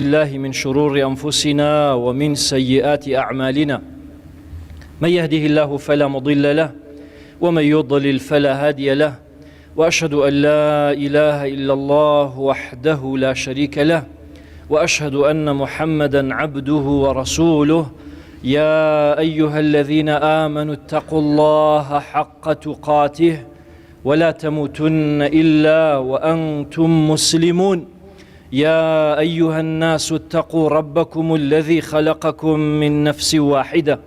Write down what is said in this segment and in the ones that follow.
الله من شرور أنفسنا ومن سيئات أعمالنا، من يهده الله فلا مضل له ومن يضلل فلا هادي له، وأشهد أن لا إله إلا الله وحده لا شريك له، وأشهد أن محمدا عبده ورسوله. يا أيها الذين آمنوا اتقوا الله حق تقاته ولا تموتن إلا وأنتم مسلمون. يا أيها الناس اتقوا ربكم الذي خلقكم من نفس واحدة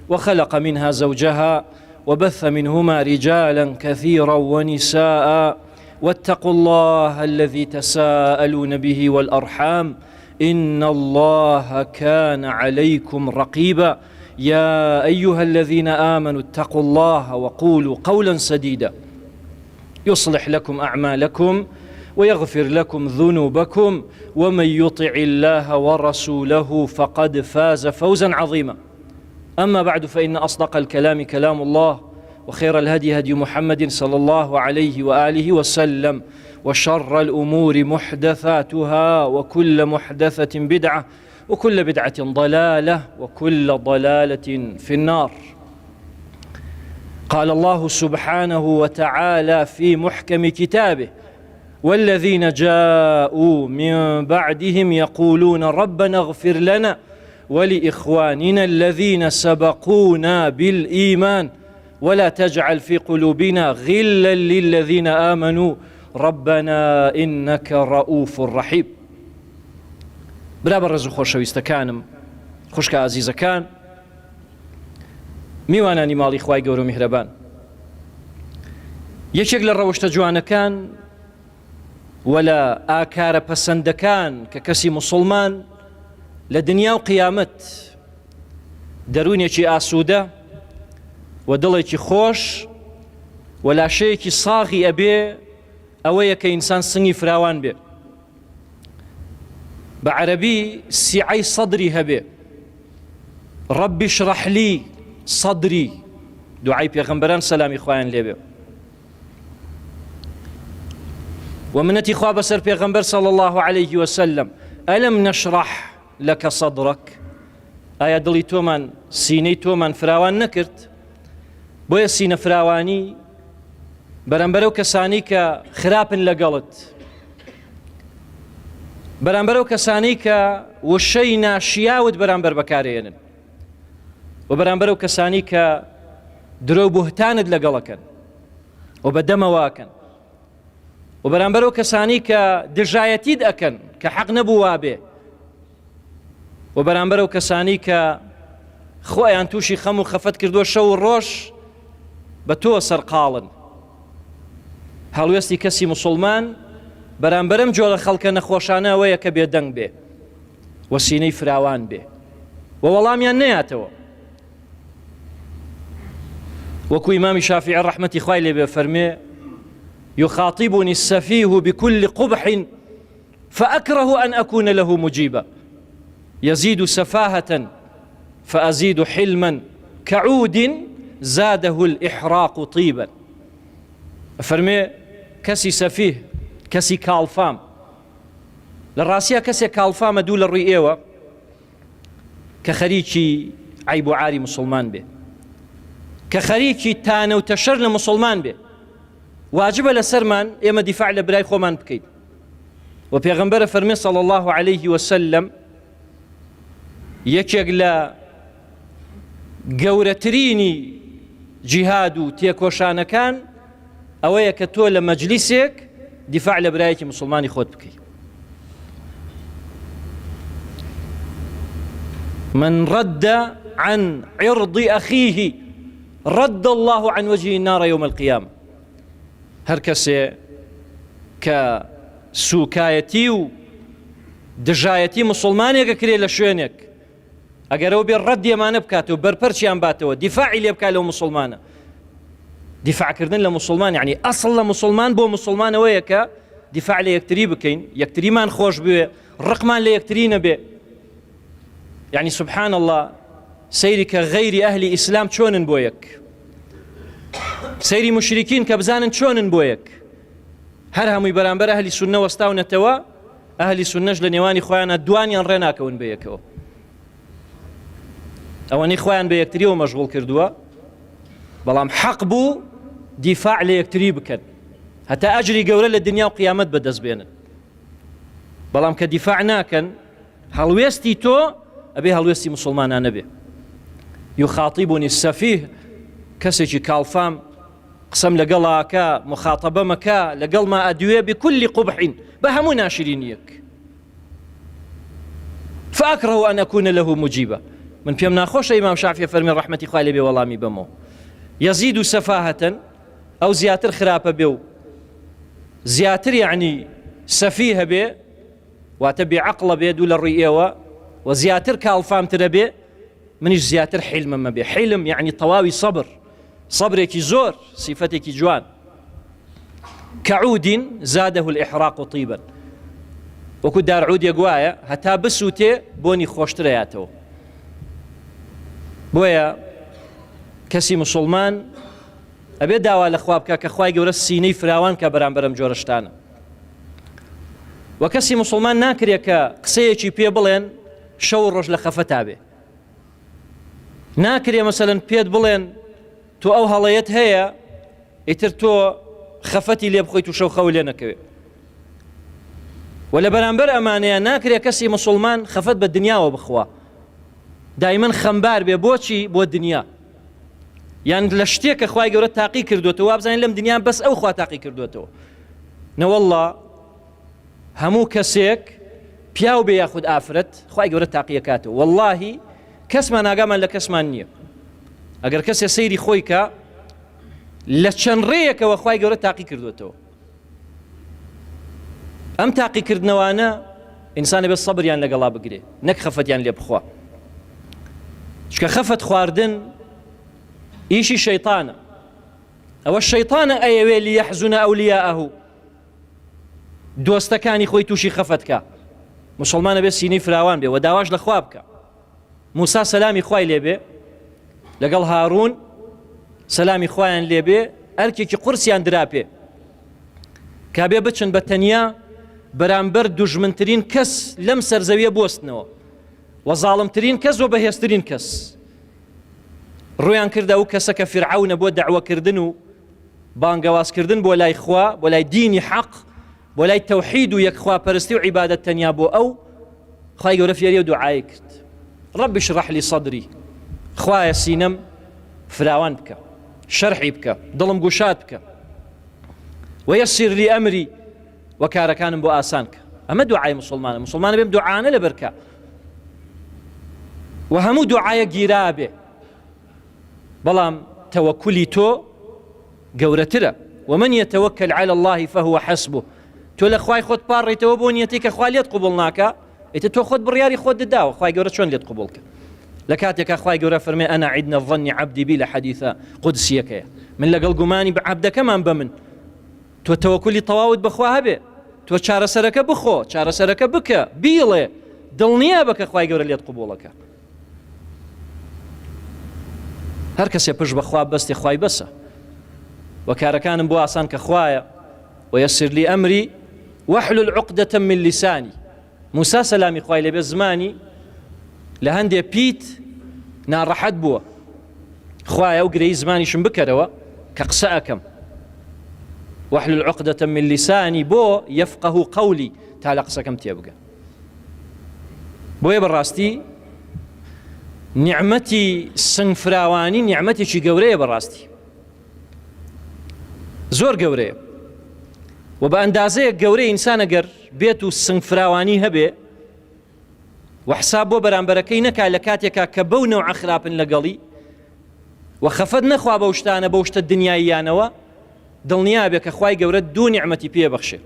وخلق منها زوجها وبث منهما رجالا كثيرا ونساء، واتقوا الله الذي تساءلون به والأرحام إن الله كان عليكم رقيبا. يا أيها الذين آمنوا اتقوا الله وقولوا قولا سديدا يصلح لكم أعمالكم ويغفر لكم ذنوبكم، ومن يطع الله ورسوله فقد فاز فوزا عظيما. أما بعد، فإن أصدق الكلام كلام الله، وخير الهدي هدي محمد صلى الله عليه وآله وسلم، وشر الأمور محدثاتها، وكل محدثة بدعة، وكل بدعة ضلالة، وكل ضلالة في النار. قال الله سبحانه وتعالى في محكم كتابه: والذين جاءوا من بعدهم يقولون ربنا اغفر لنا ولإخواننا الذين سبقونا بالإيمان ولا تجعل في قلوبنا غلا للذين آمنوا ربنا إنك رؤوف رحيم. برابر رزو خۆشەویستەکانم، خوشکە عزیزەکان، میوانانی ماڵی خوای گەورە و میهرەبان، یەکێک لە ڕەوشتە جوانەکان ولا ئاکارە پەسەندەکان کە کەسی موسڵمان لە دنیا و قیامەت دەروونێکی ئاسوودە و دڵێکی خۆش و لاشەیەکی ساغی ئەبێ ئەوەیە کە ئینسان سنگی فراوان بێ، بە عەرەبی سیعەی سەدری هەبێ. ڕەبی اشرح لی سەدری، دوعای پێغەمبەران سەلامی خوایان لێبێ، ومنەتی خوا بەسەر پێغەمبەر صلی الله عليه وسلم. ئەلەم نەشرح لەکە سەدرەک، ئایا دڵی تۆمان، سینەی تۆمان فراوان نەکرد؟ بۆیە سینە فراوانی بەرامبەرەو کەسانی کە خراپن لەگەڵت، بەرامبەرەو کەسانی کە وشەی ناشیاوت بەرامبەر بەکارێنن، و بەرامبەرەو کەسانی کە درۆ بوهتانت لەگەڵەکەن و بەدەمەواکەن، و بەرامبەرەو کەسانی کە دژایەتیت ئەکەن کە حەق نەبوو بێ، و بەرامبەرەو کەسانی کە خۆیان تووشی خەم و خەفەت کردووە شەو و ڕۆژ بە تۆ سەرقاڵن. هەڵوێستی کەسی موسڵمان بەرامبەرم جۆرە خەڵکە نەخۆشانە ئەوەیە کە بێدەنگ بێ و سینەی فراوان بێ و وەڵامیان نەیاتەوە. وەکو ئیمامی شافعی ڕەحمەتی خوای لێبێ فەرمێ: يخاطبني السفيه بكل قبح فأكره أن أكون له مجيبا، يزيد سفاهة فأزيد حلما كعود زاده الإحراق طيبا. فرمي كسي سفيه، كسي كالفام، للراسية كسي كالفام دول الرئيوة كخريجي عيب عاري مسلمان به، كخريجي تانو تشر لمسلمان به. واجب لسرمان إما دفاع لبراي خومان بكين. وبيغمبر فرمي صلى الله عليه وسلم يكيق لا قورتريني جهادو تيكوشانا كان أويا كتول مجلسك دفاع لبرايك مسلماني خود بكي. من رد عن عرض أخيه رد الله عن وجهه النار يوم القيامة. هەر کەسێ کە سوکایەتی و دژایەتی مسلمانێکە کرێ لە شوێنێک، ئەگەرەوە بێ ڕەدی ئەمانە بکاتەوە، بەرپەرچیان باتەوە، دیفاعی لێ بکات لەو مسلمانە. دیفاعکردن لە مسلمان یعنی ئەسڵ لە مسلمان بۆ مسلمانەوەیە کە دیفاع لە یەکتری بکەین، یەکتریمان خۆش بوێ، ڕقمان لە یەکتری نەبێ. یعنی سبحان الله، سەیری کە غەیری ئەهلی ئیسلام چۆنن بۆ یەک، سەیری مشریکین کە بزانن چۆنن بۆ یەک، هەر هەمووی بەرامبەر ئەهلی سوننە وەستاونەتەوە ئەهلی سوننەش لە نێوانی خۆیانە دوانیان ڕێناکەون بە یەکەوە. ئەوانەی خۆیان بە یەکتریەوە مەشغوڵ کردووە، بەڵام حەق بوو دیفاع لە یەکتری بکەن هەتا ئەجری گەورە لە دنیا و قیامەت بەدەست بێنن. بەڵام کە دیفاع ناکەن، هەڵوێستی تۆ ئەبێ هەڵوێستی موسڵمانانە بێ. یخاطیبونی السەفیه، کەسێکی کاڵفام قسەم لەگەڵاکە، مخاتەبەمەکە، لەگەڵما ئەدوێ بكل قبح، بە هەموو ناشرینیەک. فأكره أن أكون له مجيبا. من پێم ناخۆشە ئیمام شافعی فەرمی ڕەحمەتی خوای لێ بێ وەڵامی بەمەوە. يزيد سفاهة أو زياتر خراپە بێ و زیاتر یعنی سەفیهە بێ واتە بێعەقڵە بێ دوو لە ڕووی ئێوە، و زیاتر کاڵفامترە بێ، منیش زیاتر حیلمەمە بێ. حیلم یعنی تەواوی سەبر، سەبرێکی زۆر، سیفەتێکی جوان. كعود زاده الإحراق طيبا، وەکو دارعودێک وایە هەتا بسووتێ بۆنی خۆشترەیاتەوە. بۆیە کەسی موسڵمان ئەبێ داوا لە خوا بکە کە خوای گەورە سینەی فراوان کە بەرامبەرم جۆرە شتانە. و کەسی موسڵمان ناکرێت کە قسەیەکی پێ بڵێن شەو ڕۆژ لە خەفە تابێ. ناکرێ مەسەلەن پێت بڵێن تۆ ئەو هەڵەیەت هەیە، ئیتر تۆ خەفەتی لێ بخۆیت و شەو خەو لێ نەکەوێت. و لە بەرامبەر ئەمانەیە ناکرێت کەسی موسڵمان خەفەت بە دنیاوە بخوا، دایمەن خەمبار بێ. بۆچی؟ بۆ دنیا. یان لە شتێک کە خوای گەورە تاقی کردوێتەوە وابزانین لەم دنیا بەس ئەو خوا تاقی کردوێتەوە. نەوەڵڵا هەموو کەسێک پیاو بێ یاخود ئافرەت خوای گەورە تاقیەکاتەوە. وەڵڵاهی کەسمان ئاگامان لە کەسمان نییە. ئەگەر کەسێ سەیری خۆی کە لە چەند ڕێیەکەوە خوای گەورە تاقی کردوێتەوە. ئەم تاقیکردنەوانە ئینسانە بێت سەبریان لەگەڵا بگرێ، نەک خەفەتیان لێ بخوا. چکە خەفەت خواردن ئیشی شەیطانە. ئەوە شەیطانە ئەیەوێ لیەحزونە ئەولیاءەهو، دۆستەکانی خۆی تووشی خەفەتکە. موسڵمانە بێ سینەی فراوان بێ و داواش لە خوا بکە. موسا سەلامی خوای لێبێ لەگەڵ هاڕون سەلامی خوایان لێبێ، ئەرکێکی قورسیان دراپێ کابێ بچن بە تەنیا بەرامبەر دوژمنترین کەس لەم سەرزەویە بۆستنەوە و زاڵمترین کەس و بەهێزترین کەس. ڕویان کردە ئەو کەسە کە فیرعەونە بۆ دەعوەکردن و بانگەوازکردن بۆ لای خوا، بۆ لای دینی حەق، بۆ لای تەوحید و یەکخواپەرستی و عیبادەت تەنیا بۆ ئەو. خوای گەورە فێریە و دوعای کرد، ڕەبی اشرح لی صدری، خوایە سینەم فراوان بکە، شەرحی بکە، دڵم گوشاد بکە، وەیەسیر لی ئەمری، و کارەکانم بۆ ئاسان کە. ئەمە دوعای موسڵمانە. موسڵمانە بێم دوعانە لەبەر کە و هەموو دوعایە گیرا بێ، بەڵام تەوەکولی تۆ گەورەترە. ومن يتوكل على الله فهو حسبه. تۆ لە خوای خۆت پاڕێتەوە بۆ نیەتی کە خوا لێت قوبڵ ناکە، ئیتر تۆ خۆت بڕیاری خۆت دداوە خوای گەورە چۆن لێت قوبڵ کە. لە کاتێکە خوای گەورە فەرمێ ئەنا عیدنە الظەنی عەبدی بی لە حەدیثە قودسیەکەیە، من لەگەڵ گومانی بە عەبدەکەمان بە من. تۆ تەوەکولی تەواوت بەخوا هەبێ، تۆ چارەسەرەکە بخۆ، چارەسەرەکە بکە، بیڵێ، دڵنیا بە کە خوای گەورە لێت قوبوڵەکە. هەر کەسێ پشت بەخوا بەستی خوای بەسە و کارەکانم بۆ ئاسان کە خوایە. وەیەسر لی ئەمری وەحلل عوقدەتە من لیسانی. موسا سەلامی خوای لێبێ زمانی لە هەندێ پیت ناڕەحەت بووە، خوایە ئەو گرەی زمانیشم بکەرەوە کە قسە ئەکەم. وەحلل عوقدەتە من لیسانی بۆ یەفقەهو قەولی، تا لە قسەکەم تێبگە. بۆیە بەڕاستی نیعمەتی سنگفراوانی نیعمەتێکی گەورەیە، بەڕاستی زۆر گەورەیە. و بە ئەندازەیە گەورەی ئینسان ئەگەر بێت و سنگفراوانی هەبێ و حساب بۆ بەرامبەرەکەی نەکا لە کاتێکا کە بەو نەوعە خراپن لەگەڵی و خەفەت نەخوا بەو شتانە بەو شتە دنیاییانەوە، دڵنیا بێ کە خوای گەورە دوو نیعمەتی پێ بەخشێ.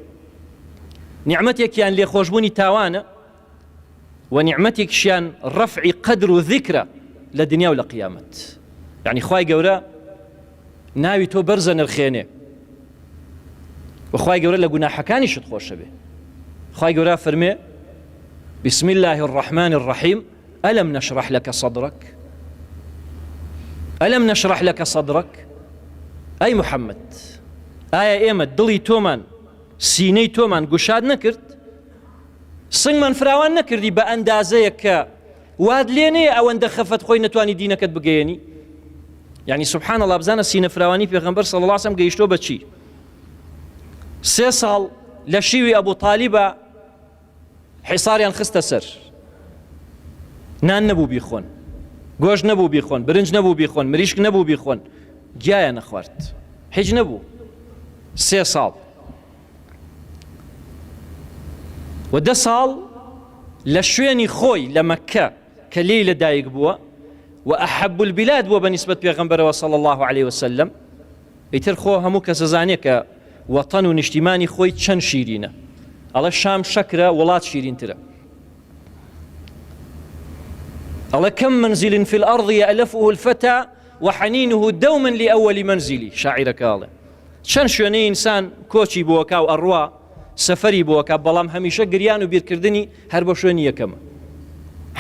نیعمەتێکیان لێخۆشبوونی تاوانە و نیعمەتێکیشیان ڕەفعی قەدر و ذیکرە لە دنیا و لە قیامەت. یعنی خوای گەورە ناوی تۆ بەرزە نرخێنێ و خوای گەورە لە گوناحەکانی شت خۆشە بێ. خوای گەورە فەرمێ بسم الله الرحمن الرحيم ألم نشرح لك صدرك ألم نشرح لك صدرك أي محمد ئایا ئێمە دڵی تۆمان سینەی تۆمان گوشاد نەکرد؟ سنگمان فراوان نەکردی بە ئەندازەیە کە واد لێ نەیە ئەوەندە خەفەت خۆی نەتوانی دینەکەت بگەیەنی. یعنی سبحان الله بزانە سینە فراوانی پێغەمبەر صلی الله علیه و سلم گەیشتۆ بە چی؟ 3 ساڵ لە شیوی ئەبوو تالیبە حیساریان خستە سەر، نان نەبوو بیخۆن، گۆشت نەبوو بیخۆن، برنج نەبوو بیخۆن، مریشک نەبوو بیخۆن، گیایە نەخوارد، هیچ نەبوو. 3 ساڵ و 10 ساڵ لە شوێنی خۆی لە مەککە کە لێی لەدایک بووە و ئەحەب البلاد بووە بەنسبەت پێغەمبەرەوە صلی الله عليه وسلم. ئیتر خۆ هەموو کەس دەزانێت کە وەتەن و نیشتیمانی خۆی چەند شیرینە. ئەڵێ شام شەکرە، وڵات شیرینترە. ئەڵێ کەم منزل في الأرض يألفه الفتى وحنينه دوما لأول منزلي. شاعرەکە ئەڵێ چەند شوێنەی ئینسان کۆچی بووەکە و ئەڕوا سەفەری بووەکە، بەڵام هەمیشە گریان و بیرکردنی هەر بۆ شوێنی یەکەمە،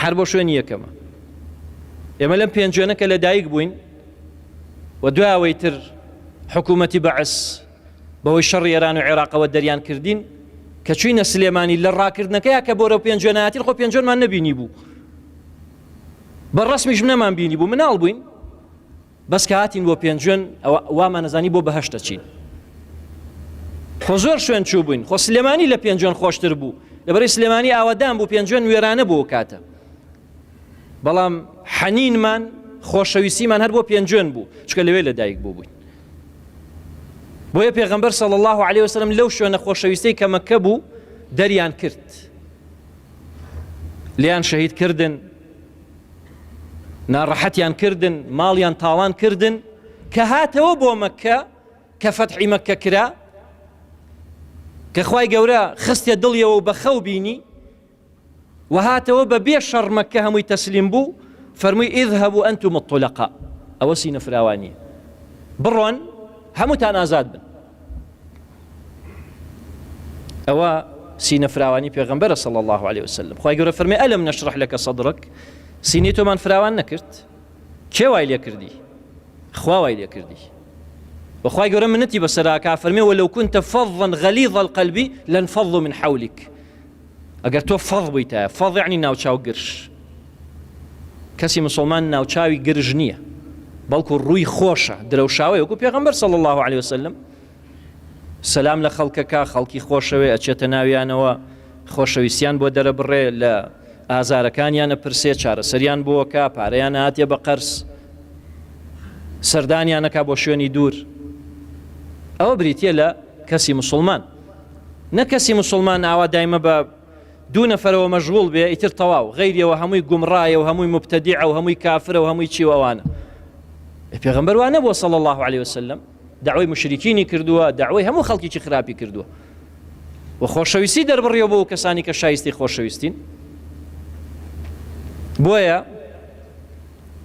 هەر بۆ شوێنی یەکەمە. ئێمە لەم پێنجێنەکە لەدایک بووین و دوایەوەی تر حکوومەتی بەعس بەهۆی شەڕی ئێران و عێراقەوە دەریان کردین کە چوینە سلێمانی لە ڕاکردنەکەیە کە بۆرە پێنجێنایەتی خۆ پێنجێنمان نەبینی بوو، بەڕەسمیش نەمان بینی بوو، مناڵ بووین، بەس کە هاتین بۆ پێنجێن وامان نەزانی بۆ بەهەشتە چین. خۆ زۆر شوێن چوو بووین، خۆ سلێمانی لە پێنجێن خۆشتر بوو، لەبەرەی سلێمانی ئاوادان بوو، پێنجێن وێرانە بوو کاتە، بەڵام حەنینمان خۆشەویستیمان هەر بۆ پێنجێن بوو، چکە لەوێ لەدایک بوو بووین. بۆیە پێغەمبەر صلی الله عليه وسلم لەو شوێنە خۆشەویستەی کە مەککە بوو دەریان کرد، لیان شەهید کردن، ناڕەحەتیان کردن، ماڵیان تاوان کردن، کە هاتەوە بۆ مەککە کە فەتحی مەککە کرا، کە خوای گەورە خستە دڵیەوە و بە خەو بینی و هاتەوە بە بێ شەڕ مەککە هەمووی تەسلیم بوو، فەرمووی ئیذهبوا ئەنتم الطلقاء. ئەوە سینە فراوانیە، بڕۆن هەمووتان ئازاد بن. ئەوە سینە فراوانی پێغەمبەرە صلی الله عليه وسلم. خوای گەورە فەرمێ ئەلەم نەشرح لەکە صەدرک، سینەی تۆمان فراوان نەکرد؟ کێ وای لێ کردی؟ خوا وای لێ کردی. وخوای گەورە منەتی بەسەراکا فەرمێ وەلەو كنت فظا غلیظ القلب لانفضوا من حولك. ئەگەر تۆ فەض بوویتە، فەض یعنی ناوچاو گرش، کەسی مسلمان ناوچاوی گرژ نییە، بەڵکو ڕووی خۆشە، درەوشاوی، وەکو پێغەمبەر صلی الله عليه وسلم سەلام لە خەڵکەکە، خەڵکی خۆشەوێ ئەچێتە ناویانەوە، خۆشەویستیان بۆ دەرەبڕێ، لە ئازارەکانیانە پرسێ، چارەسەریان بۆکە، پارەیان هاتیە بە قەرز، سەردانیانەکە بۆ شوێنی دوور. ئەوە بریتیە لە کەسی مسلمان. نە کەسی مسلمان ئاوا دایمە بە دوو نەفەرەوە مەشغوڵ بێ، ئیتر تەواو غەیریەوە هەمووی گومڕایە و هەمووی مبتەدیعە و هەمووی کافرە و هەمووی چی و ئەوانە. پێغەمبەر وا نەبووە صلی الله عليه وسلم، دعوەی مشریکینی کردووە، دعوەی هەموو خەڵکیی خراپی کردووە و خۆشەویستی دەربڕیەوە بۆ کەسانی کە شایستی خۆشەویستین. بۆیە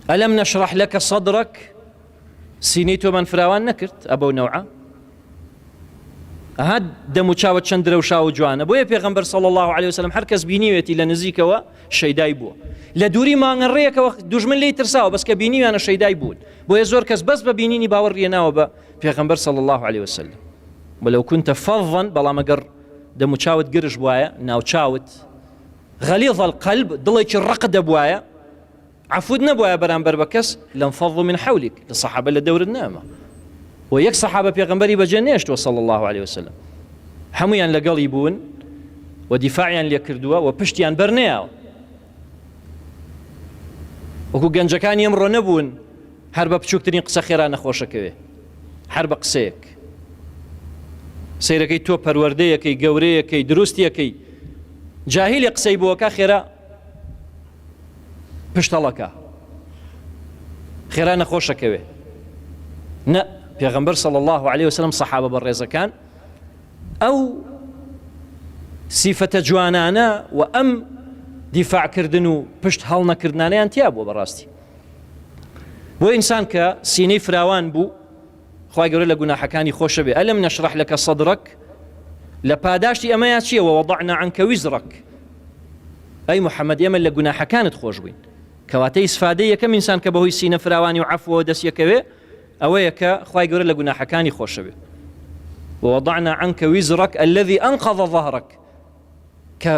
ئەلەم نەشرح لەکە صەدرک، سینەی تۆمان فراوان نەکرد ئەبەو نەوعە؟ ئەها دەم و چاوە چەند درەوشا و جوانە. بۆیە پێغەمبەر صلی الله عليه وسلم هەر کەس بینیوێتی لە نزیکەوە شەیدای بووە، لە دووری مانگەڕێیەکەوە دوژمن لی ترساوە، بەس کە بینیویانە شەیدای بوون. بۆیە زۆر کەس بەس بە بینینی باوەڕ ڕێناوە بە پێغەمبەر صلی الله عليه وسلم. وەلەو كنت فظا، بەڵام ئەگەر دەم و چاوت گرژ بوایە، ناوچاوت غەلیظ القلب، دڵێکی ڕق دەبوایە، عفود نەبوایە بەرامبەر بە کەس، لانفضوا من حولك، لە سەحابە لە دەورت نەما. و یەک سەحابە پێغەمبەری بەجێ نێشتوە صلی الله عليه وسلم، هەمویان لەگەڵی بوون و دیفاعیان لێ کردووە و پشتیان بەرنەیاوە. وەکو گەنجەکانی ئەمڕۆ نەبوون هەر بە بچووکترین قسە خێرا نەخۆشەکەوێ، هەر بە قسەیەک سەیرەکەی تۆ پەروەردەیەکەی، گەورەیەکەی، دروستیەکەی، جاهیلی قسەی بۆکە خێرا پشتەڵەکە، خێرا نەخۆشەکەوێ. نە، پێغەمبەر صلی الله عليه وسلم سەحابە بەڕێزەکان ئەو سیفەتە جوانانە و ئەم دیفاعکردن و پشت هەڵ نەکردنانەیان تیا بووە بەڕاستی. بۆ ئینسان کە سینەی فراوان بوو، خوای گەورە لە گوناحەکانی خۆشە بێ. ئەلەم نەشرح لەکە صەدرک، لە پاداشتی ئەمەیان چییە؟ ووەضعنا عنکە ویزرک، ئەی محەممەد ئێمە لە گوناحەکانت خۆش بووین. کەواتە ئیسفادەی یەکەم ئینسان کە بەهۆی سینە فراوانی و عەفوەوە دەستیەکەوێ ئەوەیە کە خوای گەورە لە گوناحەکانی خۆشە بێ. ووضعنا عنك وزرك الذي أنقض ظهرك، کە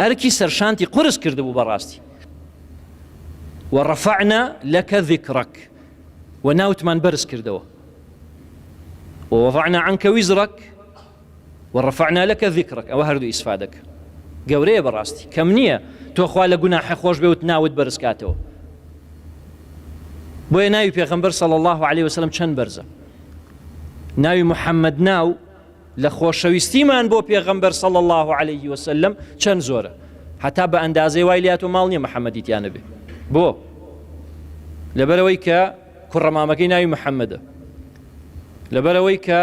ئەرکی سەرشانتی قورس کردبوو بەڕاستی. وەڕەفەعنا لەکە ذیکڕەک، و ناوتمان بەرز کردەوە. ووضعنا عنك وزرك ورفعنا لك ذكرك، ئەوە هەردوو ئیسفادەکە گەورەیە بەڕاستی، کەم نییە تۆ خوا لە گوناحی خۆش بێ و ناوت بەرز کاتەوە. بۆیە ناوی پێغەمبەر صلی الله علیه وسلم چەند بەرزە. ناوی محەممەد ناو لە خۆشەویستیمان بۆ پێغەمبەر صلی الله علیه وسلم چەند زۆرە، هەتا بە ئەندازەی وای لێهاتوە ماڵ نییە محەممەدیتیانە بێ. بۆ لەبەرەوەی کە کوڕەمامەکەی ناوی محەممەدە، لەبەرەوەی کە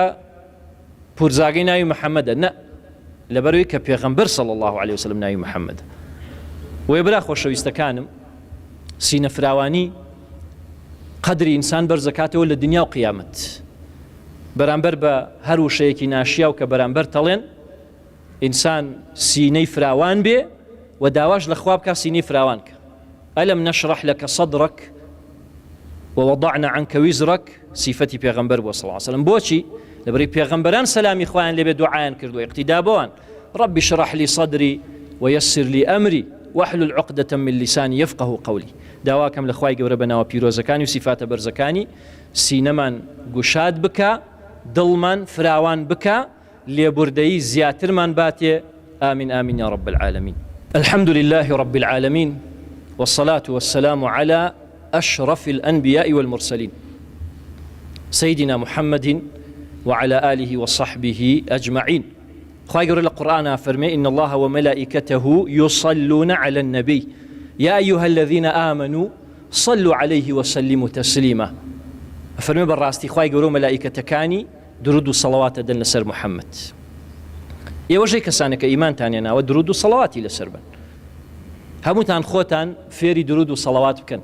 پورزاگەی ناوی محەممەدە، نە لەبەرەوەی کە پێغەمبەر صلی الله علیه وسلم ناوی محەممەدە. وێ برا خۆشەویستەکانم، سینە فراوانی قەدری ئینسان بەرزەکاتەوە لە دنیا و قیامەت، بەرامبەر بە هەر وشەیەکی ناشیا و کە بەرامبەر تەڵێن ئینسان سینەی فراوان بێ و داواش لە خوا بکە سینەی فراوان کە. ئەلەم نەشرح لەکە صەدرەک ووضعنا عنك وزرك، صفەتی پێغەمبەر بۆ صلی الله علیه وسلم. بۆچی؟ لەبەرەوەی پێغەمبەران سەلامی خوایان لێبێ دوعایان کردووە، اقتیدا بۆوان. رب اشرح لي صدري ويسر لي أمري واحلل عقدة من لساني يفقه قولي. داواکەم لە خوای گەورە بەناوە پیرۆزەکانی و صفاتە بەرزەکانی سینەمان گوشاد بکە، دڵمان فراوان بکە، لێبوردەیی زیاترمان باتێ. آمین آمین يا رب العالمين. الحمد لله رب العالمين والصلاة والسلام على أشرف الأنبياء والمرسلين سيدنا محمد وعلى آله وصحبه أجمعين. خواهي قرر القرآن فرمي إن الله وملائكته يصلون على النبي يا أيها الذين آمنوا صلوا عليه وسلموا تسليما. فرمي بالراستي خواهي قرر ملائكة كاني درود الصلوات دل نسر محمد. يوجه كسانك إيمان تانينا ودرود الصلوات لسربا هموتان خوتان فيري درود الصلوات بكن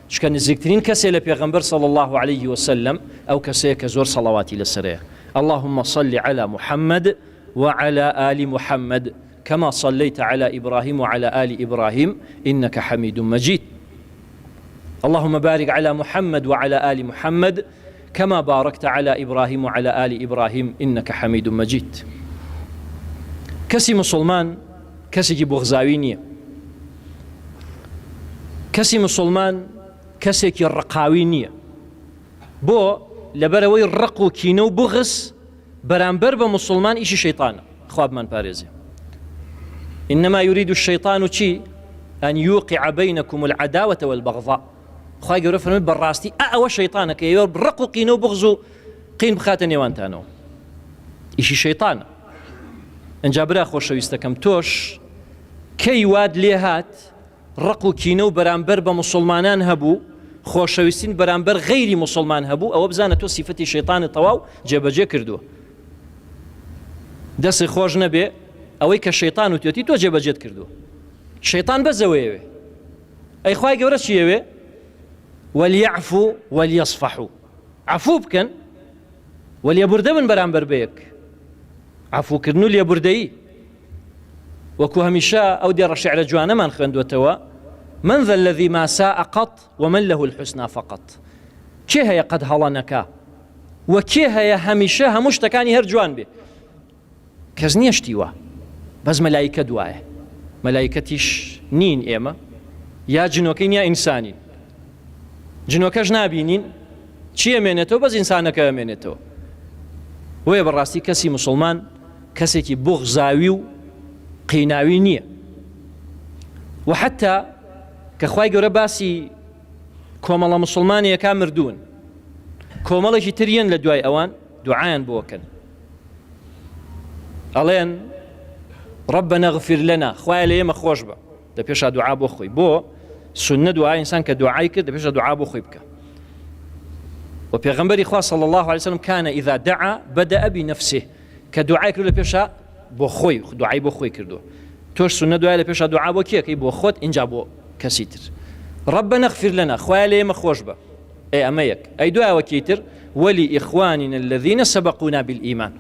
چکە نزیکترین کەسێ لە پێغەمبەر صلی الله عليه وسلم ئەو کەسەیە کە زۆر سەڵاواتی لەسەرەیە. اللهم صل على محمد وعلى آل محمد كما صليت على إبراهيم وعلى آل إبراهيم إنك حميد مجيد. اللهم بارك على محمد وعلى آل محمد كما باركت على إبراهيم وعلى آل إبراهيم إنك حميد مجيد. کەسی مسلمان کەسێکی بغزاوی نییە، کەسی مسلمان کەسێکی ڕقاوی نییە. بۆ لەبەرەوەی ڕق و کینە و بغز بەرامبەر بە مسلمان ئیشی شەیطانە، خوا بمان پارێزێ. إنما يريد الشيطان چی؟ أن يوقع بينكم العداوة والبغضاء. خوای گەورە فەرمووی بەڕاستی ئەوە شەیطانە کە ئێوە ڕق و قینە و بغز و قین بخاتە نێوانتانەوە، ئیشی شەیطانە. ئەنجا برا خۆشەویستەکەم، تۆش کەی واد لێ هات ڕق و کینە و بەرامبەر بە مسلمانان هەبوو، خۆشەویستین بەرامبەر غەیری مسلمان هەبوو، ئەوە بزانە تۆ سیفەتی شەیطانی تەواو جێبەجێ کردووە. دەستی خۆش نەبێ ئەوەی کە شەیطان وتێتی تۆ جێبەجێت کردووە. شەیطان بەزەوەیەوێ. ئەی خوای گەورە چیەوێ؟ وەلیعفو وەلیەصفەحو، عەفوو بکەن و لێبوردە بن بەرامبەر بەیەک. عەفووکردن و لێبوردەیی وەکو هەمیشە ئەو دێڕە شیعرە جوانەمان خوێندوێتەوە: من ذا الذي ما ساء قط ومن له الحسنى فقط. کێ هەیە قەت هەڵە نەکا و کێ هەیە هەمیشە هەموو شتەکانی هەر جوان بێ؟ کەس نییە شتیوە، بەس مەلایکە دوایە. مەلایکەتیش نین ئێمە، یا جنۆکەین یا ئینسانین. جنۆکەش نابینین، چی ئەمێنێتەوە؟ بەس ئینسانەکە ئەمێنێتەوە. وەیە بەڕاستی کەسی مسلمان کەسێکی بغزاوی و قیناوی نییە. و حتا کە خوای گەورە باسی کۆمەڵە مسلمانیەکە مردوون، کۆمەڵێکی تریان لە دوای ئەوان دوعایان بۆکەن، ئەڵێن ربنا اغفر لنا، خوایە لە ئێمە خۆش بە، لە پێشا دوعا بۆ خۆی. بۆ سنە دوعای ئینسان کە دوعای کرد لە پێشا دوعا بۆ خۆی بکە. و پێغەمبەری خوا صلی الله عليه وسلم كان إذا دعا بدأ بنفسه، کە دوعای کرد لە پێشا بۆ خۆی، دوعای بۆ خۆی کردووە. تۆش سنە دوای لە پێشا دوعا بۆ کێکەی؟ بۆ خۆت، اینجا بۆ کەسی تر. ربنا اغفر لنا، خوایە لە ئێمە خۆش بە. ئەمە یەک. ئەی دوایەوە کێتر؟ ولإخواننا الذين سبقونا بالإيمان،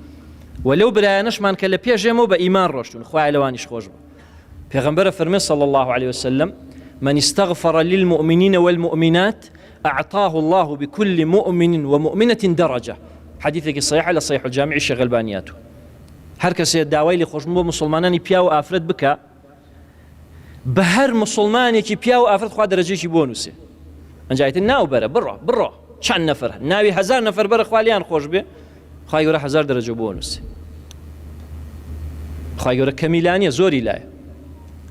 ولو برایانەشمان کە لە پێشێمەوە بە ئیمان ڕۆشتون، خوایە لەوانیش خۆش بە. پێغەمبەرە فەرمێ صلی الله عليه وسلم: من استغفر للمؤمنين والمؤمنات أعطاه الله بكل مؤمن ومؤمنة درجة. حديثك صحيح على صحيح الجامع الشيخ الألباني. هر کەسێ داوای لێخۆشبوون بۆ مسلمانانی پیا و ئافرەت بکە، بە هەر مسلمانێکی پیا و ئافرەت خوا دەرەجێکی بۆ نووسێ ئەنجایتر ناو بەرە بڕۆ چەند نەفەر ناوی 1000 نەفەر بەرە خوالیان خۆش بێ خوای گەورە 1000 دەرەجە بۆ نووسێ خوای گەورە کەمیلانیە زۆری لایە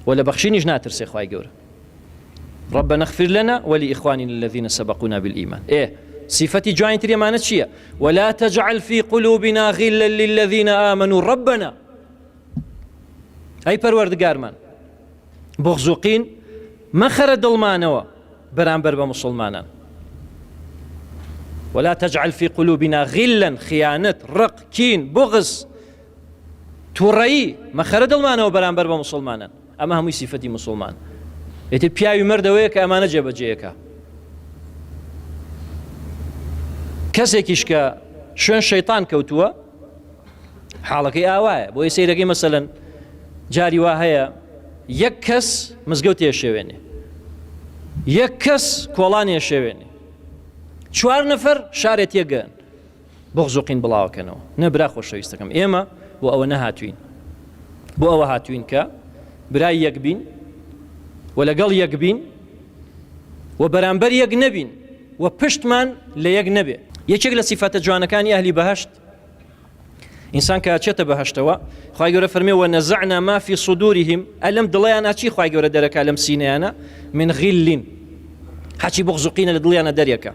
و لە بەخشینیش ناترسێ خوای گەورە ربنا اغفر لنا ولإخواننا الذين سبقونا بالإيمان صفتي جواني تريمانة شيء ولا تجعل في قلوبنا غلا للذين آمنوا ربنا أي پروردگار من بغزوقين ما خرد المانوا برانبر بمسلمانا ولا تجعل في قلوبنا غلا خيانة رق كين بغز توري ما خرد المانوا برانبر بمسلمانا أما هم صفتي مسلمان ئێتر پیاوی مردەوەیە کە ئەمانە جێبەجێیەکە کەسێکیش کە شوێن شەیطان کەوتووە حاڵەکەی ئاوایە بۆی سەیرەکەی مەسەلەن جاری وا هەیە یەک کەس مزگەوت ێشێوێنێ یەک کەس کۆڵان ێشێوێنێ 4 نەفەر شارێت یەگەن بغزوقین بڵاوکەنەوە نەبرا خۆشەویستەکەم ئێمە بۆ ئەوە نەهاتوین بۆ ئەوە هاتوین کە برای یەک بین و لەگەڵ یەک بین و بەرامبەر یەک نەبین و پشتمان لە یەک نەبێ یەکێک لە سیفاتە جوانەکانی ئەهلی بەهەشت ئینسان کە ئاچێتە بەهەشتەوە خوای گەورە فەرمێ وەنەزەعنا ما فی صدورهم ئەلەم دڵیانە چی خوای گەورە دەرەکا لەم سینەیانە من غیل حەچی بغزوقینە لە دڵیانە دەرێکە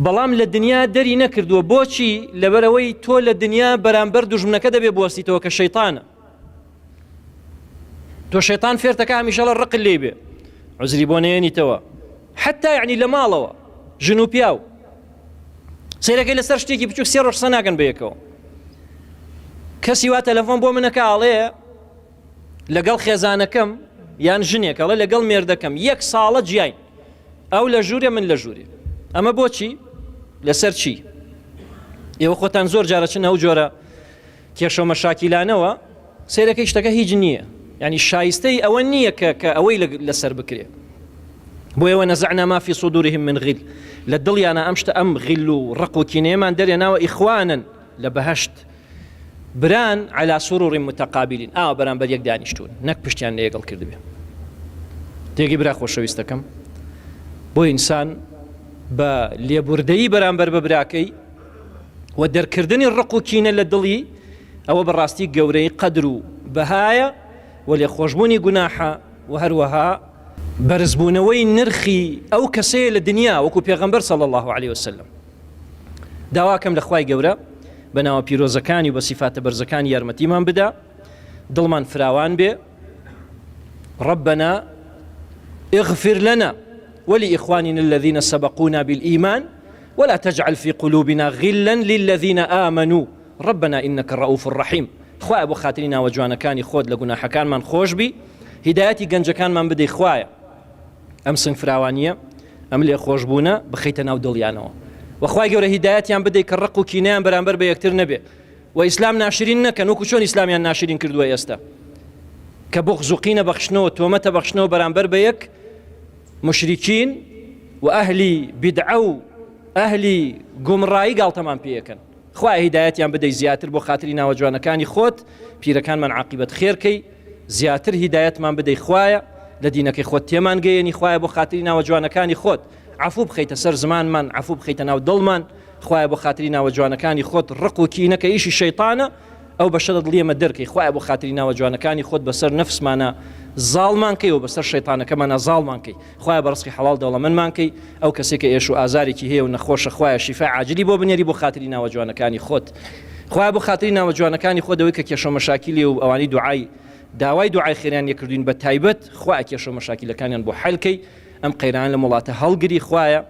بەڵام لە دنیا دەری نەکردووە بۆچی لەبەرەوەی تۆ لە دنیا بەرامبەر دوژمنەکە دەبێ بوەستیتەوە کە شەیطانە تۆ شەیطان فێرتەکە هەمیشەڵە ڕق لێ بێ عوزری بۆ نەیەنیتەوە حتا یعنی لە ماڵەوە ژن و پیاو سەیرەکەی لەسەر شتێکی بچووک 3 ڕۆژ قسە ناکەن بە یەکەوە کەسی وا تەلەفۆن بۆ منەکە ئاڵەیە لەگەڵ خێزانەکەم یان ژنێک ئەڵێ لەگەڵ مێردەکەم 1 ساڵە گیاین ئەو لە ژوورێ من لە ژوورێ ئەمە بۆچی لەسەر چی ئێوە خۆتان زۆر جارە چن ئەو جۆرە کێشە و مەشاکیلانەوە سەیرەکەی شتەکە هیچ نییە يعني شایستەی ئەوە نییە کە ئەوەی لەسەر بکرێ بۆ ئێوە نەزعنا ما في صدورهم من غل لە دڵیانە ئەم شتە ئەم غیل و ڕق و کینەیەمان دەرێناوە ئیخوانن لە بەهەشت بران على سرور متقابلين بەرامبەر یەک دانیشتون نەک پشتیان لە یەکەڵ کرد بێ تێگەی برا خۆشەویستەکەم بۆ ئینسان بە لێبوردەیی بەرامبەر بە براکەی و دەرکردنی ڕق و کینە لە دڵی ئەوە بەڕاستی گەورەی قەدر و بەهایە و لێ خۆشبوونی گوناحە و هەروەها بەرزبوونەوەی نرخی ئەو کەسەیە لە دنیا وەکو پێغەمبەر صلی الله عليه وسلم داواکەم لە خوای گەورە بەناوە پیرۆزەکانی و بە سیفاتە بەرزەکانی یارمەتیمان بدا دڵمان فراوان بێ ربنا اغفر لنا ولإخواننا الذين سبقونا بالإيمان ولا تجعل في قلوبنا غلا للذين آمنوا ربنا إنك الرؤوف الرحيم خوایە بۆ خاتری ناوە جوانەکانی خۆت لە گوناحەکانمان خۆش بی هیدایەتی گەنجەکانمان بدەی خوایە ئەم سنگ فراوانیە ئەم لێ خۆشبوونە بخەیتە ناو دڵیانەوە و خوای گەورە هیدایەتیان بدەی کە ڕق و کینەیان بەرامبەر بە یەکتر نەبێ و ئیسلام ناشرین نەکەن وەکو چۆن ئیسلامیان ناشرین کردووە ئێستا کە بغزوقینە بەخشنەوە تۆمەتە بەخشنەوە بەرامبەر بە یەک مشریکین و ئەهلی بیدعە و ئەهلی گومڕایی گاڵتەمان پێیەکەن خوای هیدایەتیان بدەی زیاتر بۆ خاتری ناوە جوانەکانی خۆت پیرەکانمان عاقبەت خێرکەی زیاتر هیدایەتمان بدەی خوایە لە دینەکەی خۆت تێمان گەیەنی خوایە بۆ خاتری ناوە جوانەکانی خۆت عفو بخەیتە سەر زمانمان عفو بخەیتە ناو دڵمان خوایە بۆ خاتری ناوە جوانەکانی خۆت ڕق و کینەکە ئیشی شەیطانە ئەو بەشە دڵیەمە دەرکەی خوایە بۆ خاتری ناوە جوانەکانی خۆت بەسەر نەفسمانە زاڵمان کەی و بەسەر شەیطانەکەمانە زاڵمان کەی خوایە بە ڕزقی حەڵال دەوڵەمەندمان کەی ئەو کەسێکە ئێش و ئازارێکی هەیە و نەخۆشە خوایە شیفای عاجلی بۆ بنێری بۆ خاتری ناوە جوانەکانی خۆت خوایە بۆ خاتری ناوە جوانەکانی خۆت ئەوەی کە کێشە و مەشاکیلی و ئەوانی داوای دوعای خێریان یەکردوین بە تایبەت خوایە کێشە و مەشاکیلەکانیان بۆ حەلکەی ئەم قەیران لە وڵاتە هەڵگری خوایە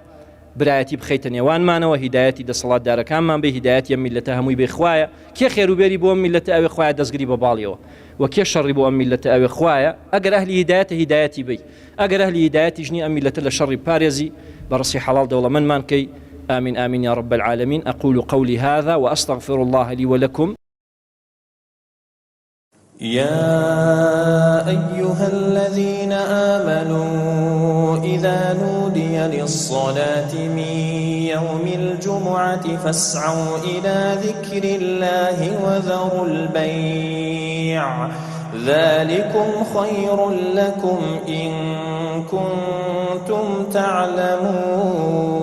برایەتی بخەیتە نێوانمانەوە هیدایەتی دەسەڵاتدارەکانمان بێ هیدایەتی ئەم میلەتە هەمووی بێ خوایە کێ خێروبێری بۆ ئەم میلەتە ئەوێ خوایە دەستگری بە باڵیەوە و کێ شەڕی بۆ ئەم میلەتە ئەوێ خوایە ئەگەر ئەهلی هیدایەتە هیدایەتی بی ئەگەر ئەهلی هیدایەتیش نی ئەم میلەتە لە شەڕی پارێزی بەڕستی حەڵال دەوڵەمەندمان کەی آمين آمين يا رب العالمين أقول قولي هذا وأستغفر الله لي ولكم يا أيها الذين آمنوا إذا نودي للصلاة من يوم الجمعة فاسعوا إلى ذكر الله وذروا البيع ذلكم خير لكم إن كنتم تعلمون.